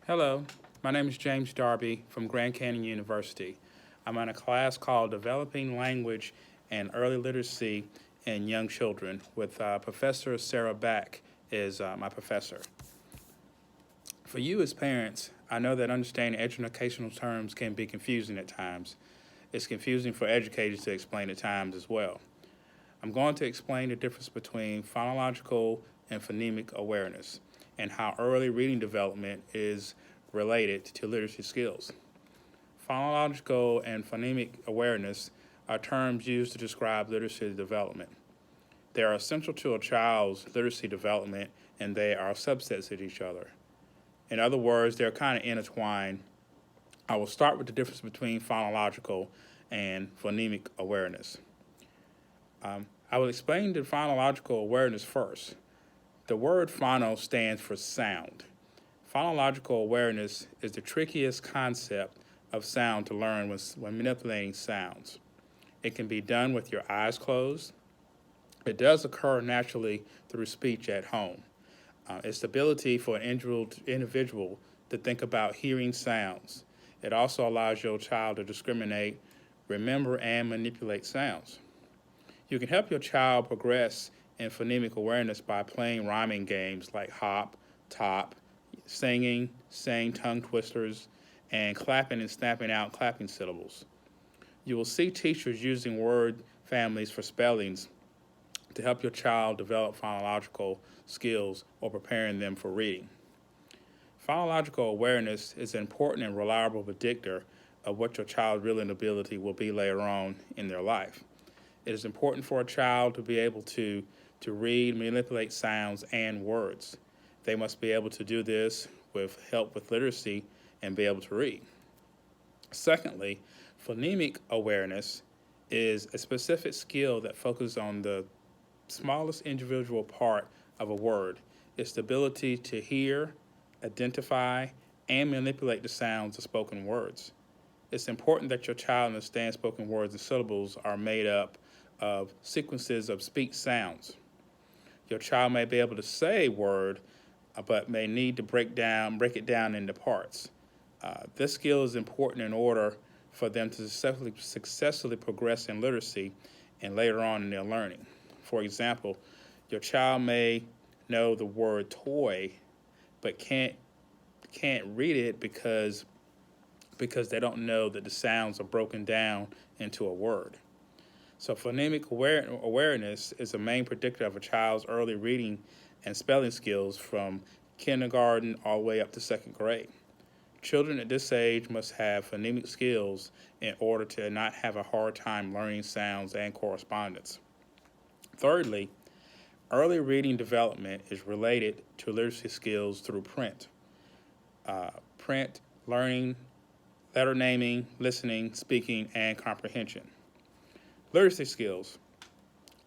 Hello, my name is James Darby from Grand Canyon University. I'm in a class called Developing Language and Early Literacy in Young Children with Professor Sarah Back is my professor. For you as parents, I know that understanding educational terms can be confusing at times. It's confusing for educators to explain at times as well. I'm going to explain the difference between phonological and phonemic awareness and how early reading development is related to literacy skills. Phonological and phonemic awareness are terms used to describe literacy development. They are essential to a child's literacy development and they are subsets of each other. In other words, they're kind of intertwined. I will start with the difference between phonological and phonemic awareness. I will explain the phonological awareness first. The word phono stands for sound. Phonological awareness is the trickiest concept of sound to learn when manipulating sounds. It can be done with your eyes closed. It does occur naturally through speech at home. It's the ability for an individual to think about hearing sounds. It also allows your child to discriminate, remember, and manipulate sounds. You can help your child progress in phonemic awareness by playing rhyming games like hop, top, singing, saying tongue twisters, and clapping and snapping out clapping syllables. You will see teachers using word families for spellings to help your child develop phonological skills or preparing them for reading. Phonological awareness is an important and reliable predictor of what your child's reading ability will be later on in their life. It is important for a child to be able to read, manipulate sounds, and words. They must be able to do this with help with literacy and be able to read. Secondly, phonemic awareness is a specific skill that focuses on the smallest individual part of a word. It's the ability to hear, identify, and manipulate the sounds of spoken words. It's important that your child understands spoken words and syllables are made up of sequences of speech sounds. Your child may be able to say a word, but may need to break it down into parts. This skill is important in order for them to successfully progress in literacy and later on in their learning. For example, your child may know the word toy, but can't read it because they don't know that the sounds are broken down into a word. So phonemic awareness is a main predictor of a child's early reading and spelling skills from kindergarten all the way up to second grade. Children at this age must have phonemic skills in order to not have a hard time learning sounds and correspondence. Thirdly, early reading development is related to literacy skills through print. Print, learning, letter naming, listening, speaking, and comprehension. Literacy skills.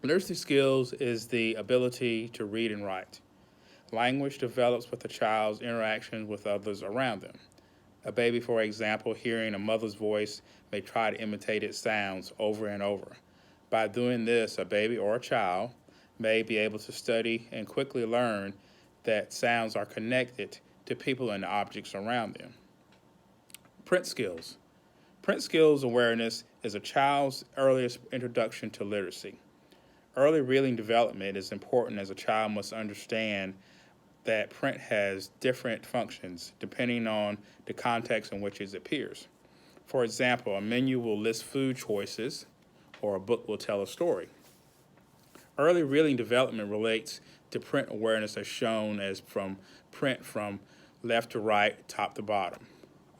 Literacy skills is the ability to read and write. Language develops with a child's interaction with others around them. A baby, for example, hearing a mother's voice may try to imitate its sounds over and over. By doing this, a baby or a child may be able to study and quickly learn that sounds are connected to people and objects around them. Print skills. Print skills awareness is a child's earliest introduction to literacy. Early reading development is important as a child must understand that print has different functions depending on the context in which it appears. For example, a menu will list food choices or a book will tell a story. Early reading development relates to print awareness as shown as from print from left to right, top to bottom.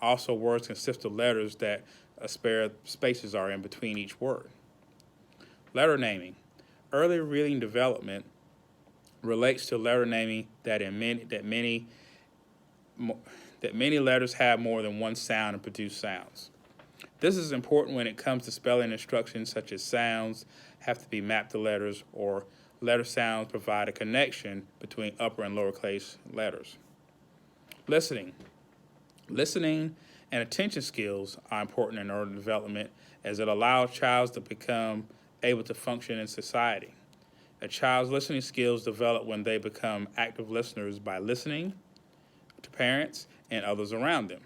Also, words consist of letters that spare spaces are in between each word. Letter naming. Early reading development relates to letter naming that many letters have more than one sound and produce sounds. This is important when it comes to spelling instructions such as sounds have to be mapped to letters or letter sounds provide a connection between upper and lowercase letters. Listening. Listening and attention skills are important in early development as it allows childs to become able to function in society. A child's listening skills develop when they become active listeners by listening to parents and others around them.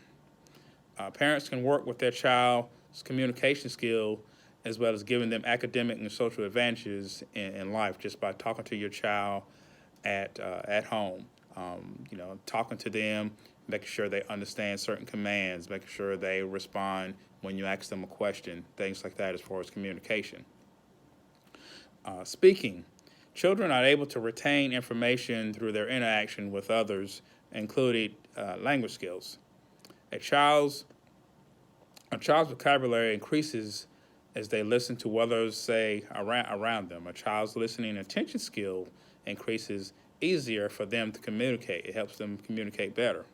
Parents can work with their child's communication skill as well as giving them academic and social advantages in life just by talking to your child at home. Talking to them, making sure they understand certain commands, making sure they respond when you ask them a question, things like that as far as communication. Speaking. Children are able to retain information through their interaction with others, including language skills. A child's vocabulary increases as they listen to what others say around them. A child's listening attention skill increases easier for them to communicate. It helps them communicate better.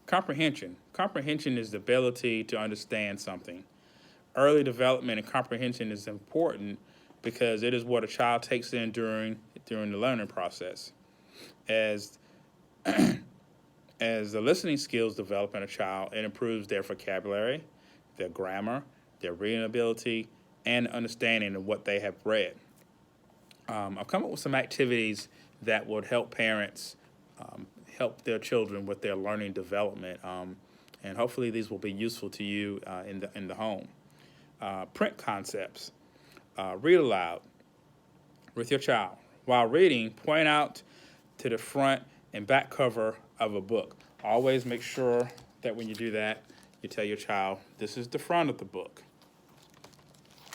Comprehension. Comprehension is the ability to understand something. Early development and comprehension is important because it is what a child takes in during the learning process. As the listening skills develop in a child, it improves their vocabulary, their grammar, their reading ability, and understanding of what they have read. I've come up with some activities that would help parents help their children with their learning development, and hopefully these will be useful to you in the home. Print concepts. Read aloud with your child. While reading, point out to the front and back cover of a book. Always make sure that when you do that, you tell your child, this is the front of the book.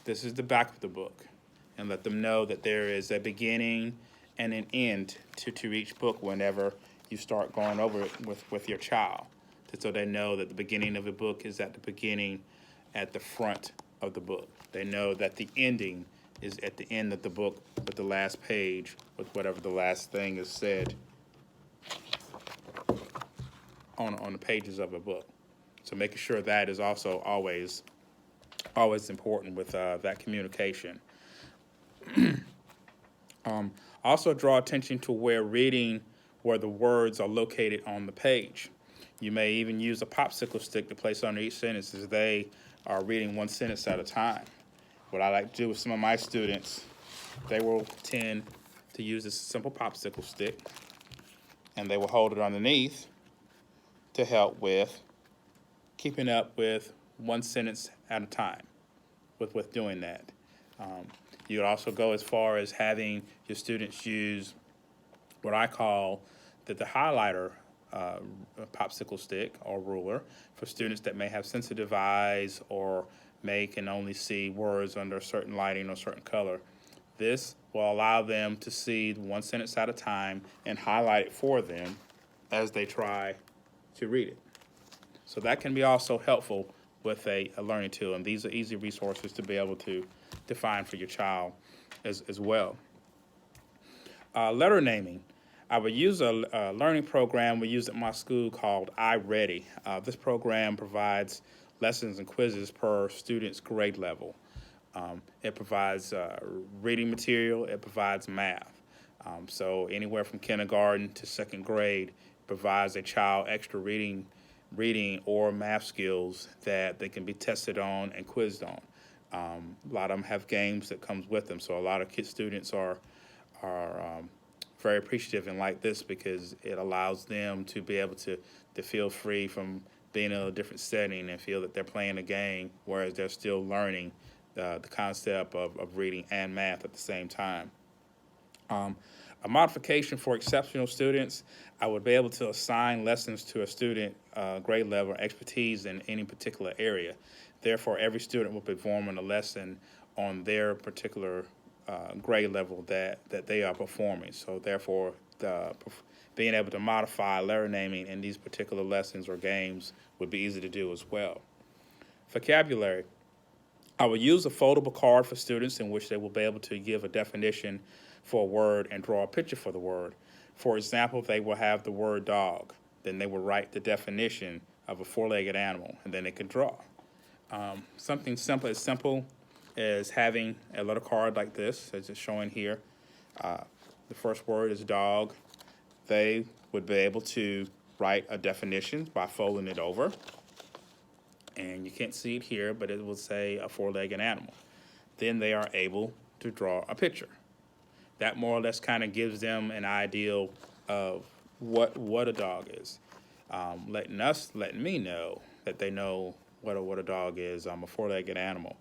This is the back of the book. And let them know that there is a beginning and an end to each book whenever you start going over it with your child. So they know that the beginning of the book is at the beginning, at the front of the book. They know that the ending is at the end of the book with the last page, with whatever the last thing is said on the pages of a book. So making sure that is also always important with that communication. Also draw attention to where the words are located on the page. You may even use a popsicle stick to place under each sentence as they are reading one sentence at a time. What I like to do with some of my students, they will tend to use this simple popsicle stick, and they will hold it underneath to help with keeping up with one sentence at a time with doing that. You would also go as far as having your students use what I call the highlighter popsicle stick or ruler for students that may have sensitive eyes or may can only see words under a certain lighting or certain color. This will allow them to see one sentence at a time and highlight it for them as they try to read it. So that can be also helpful with a learning tool, and these are easy resources to be able to define for your child as well. Letter naming. I would use a learning program we use at my school called iReady. This program provides lessons and quizzes per student's grade level. It provides reading material, it provides math. So anywhere from kindergarten to second grade provides a child extra reading or math skills that they can be tested on and quizzed on. A lot of them have games that comes with them, so a lot of students are very appreciative and like this because it allows them to be able to feel free from being in a different setting and feel that they're playing a game, whereas they're still learning the concept of reading and math at the same time. A modification for exceptional students, I would be able to assign lessons to a student grade level expertise in any particular area. Therefore, every student will be performing a lesson on their particular grade level that they are performing. So therefore, being able to modify letter naming in these particular lessons or games would be easy to do as well. Vocabulary. I will use a foldable card for students in which they will be able to give a definition for a word and draw a picture for the word. For example, they will have the word dog. Then they will write the definition of a four-legged animal, and then they can draw. Something simple as having a little card like this, as it's showing here. The first word is dog. They would be able to write a definition by folding it over. And you can't see it here, but it will say a four-legged animal. Then they are able to draw a picture. That more or less kind of gives them an idea of what a dog is, letting me know that they know what a dog is, a four-legged animal,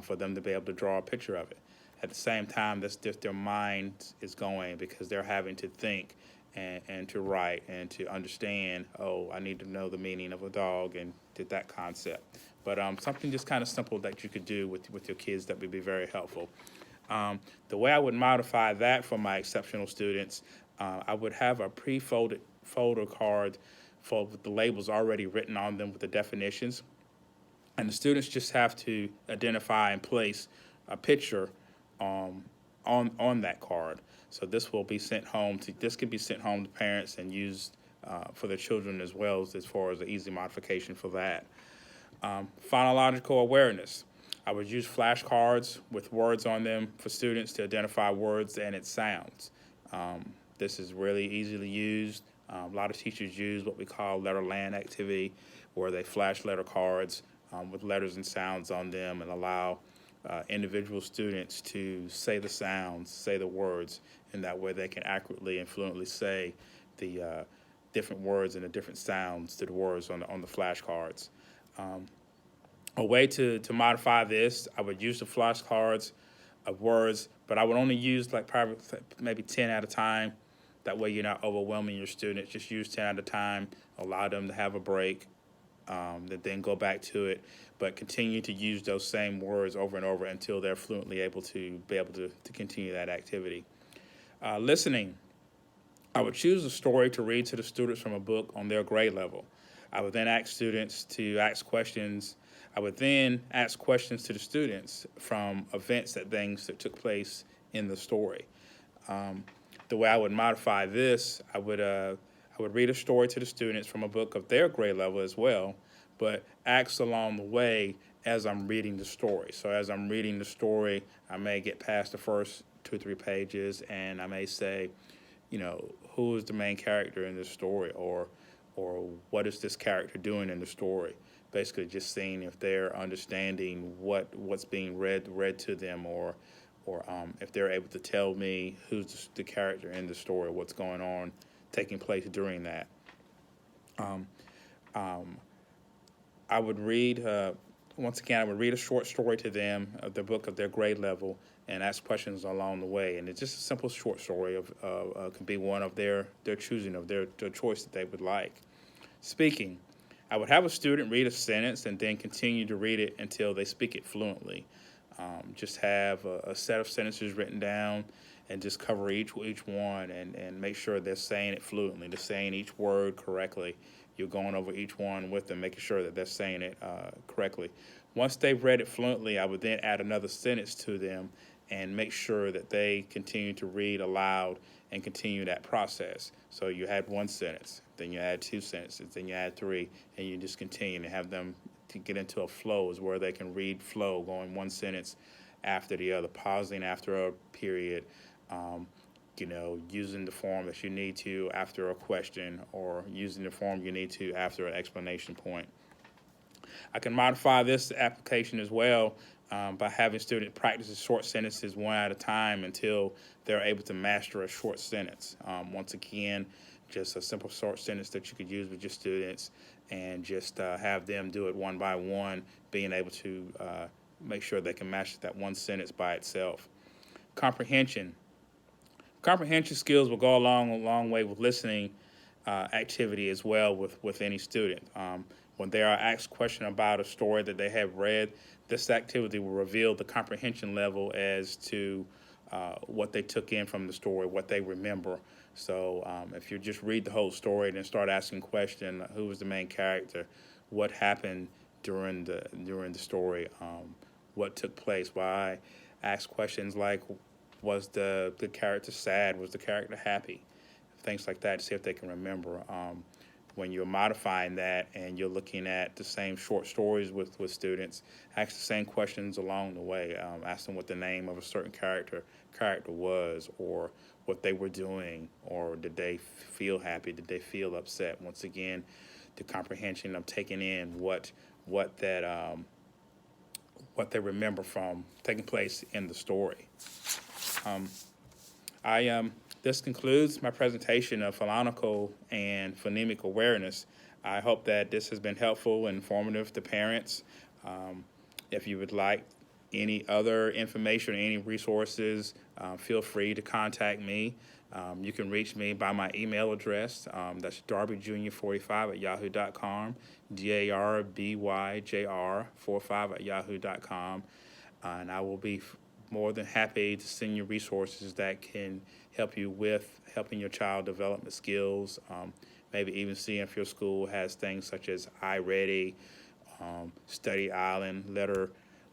for them to be able to draw a picture of it. At the same time, that's just their mind is going because they're having to think and to write and to understand. Oh, I need to know the meaning of a dog and did that concept. But something just kind of simple that you could do with your kids that would be very helpful. The way I would modify that for my exceptional students, I would have a pre-folded folder card with the labels already written on them with the definitions, and the students just have to identify and place a picture on that card. So this will be sent home to. This can be sent home to parents and used for their children as well as far as the easy modification for that. Phonological awareness. I would use flashcards with words on them for students to identify words and its sounds. This is really easily used. A lot of teachers use what we call letter land activity, where they flash letter cards with letters and sounds on them and allow individual students to say the sounds, say the words, and that way they can accurately and fluently say the different words and the different sounds to the words on the flashcards. A way to modify this, I would use the flashcards of words, but I would only use like probably maybe 10 at a time. That way you're not overwhelming your students. Just use 10 at a time, allow them to have a break, then go back to it, but continue to use those same words over and over until they're fluently able to continue that activity. Listening, I would choose a story to read to the students from a book on their grade level. I would then ask students to ask questions. I would then ask questions to the students from events things that took place in the story. The way I would modify this, I would read a story to the students from a book of their grade level as well, but ask along the way as I'm reading the story. So as I'm reading the story, I may get past the first 2 or 3 pages, and I may say, who is the main character in this story, or what is this character doing in the story? Basically, just seeing if they're understanding what's being read to them, or if they're able to tell me who's the character in the story, what's going on, taking place during that. I would read, once again, I would read a short story to them of the book of their grade level and ask questions along the way. And it's just a simple short story can be one of their choosing, of their choice that they would like. Speaking, I would have a student read a sentence and then continue to read it until they speak it fluently. Just have a set of sentences written down and just cover each one and make sure they're saying it fluently, they're saying each word correctly. You're going over each one with them, making sure that they're saying it correctly. Once they've read it fluently, I would then add another sentence to them and make sure that they continue to read aloud and continue that process. So you had one sentence, then you add 2 sentences, then you add 3, and you just continue to have them to get into a flow, is where they can read flow, going one sentence after the other, pausing after a period, using the form that you need to after a question, or using the form you need to after an explanation point. I can modify this application as well by having students practice short sentences one at a time until they're able to master a short sentence. Once again, just a simple short sentence that you could use with your students, and just have them do it one by one, being able to make sure they can master that one sentence by itself. Comprehension. Comprehension skills will go a long way with listening activity as well with any student. When they are asked a question about a story that they have read, this activity will reveal the comprehension level as to what they took in from the story, what they remember. So if you just read the whole story and then start asking questions, who was the main character, what happened during the story, what took place, why, ask questions like, was the character sad, was the character happy, things like that, to see if they can remember. When you're modifying that and you're looking at the same short stories with students, ask the same questions along the way. Ask them what the name of a certain character was, or what they were doing, or did they feel happy, did they feel upset. Once again, the comprehension of taking in what they remember from taking place in the story. This concludes my presentation of phonological and phonemic awareness. I hope that this has been helpful and informative to parents. If you would like any other information or any resources, feel free to contact me. You can reach me by my email address. That's darbyjr45@yahoo.com, darbyjr45@yahoo.com. And I will be more than happy to send you resources that can help you with helping your child develop the skills, maybe even seeing if your school has things such as iReady, Study Island,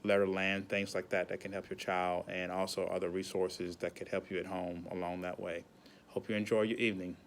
Letterland, things like that can help your child, and also other resources that could help you at home along that way. Hope you enjoy your evening.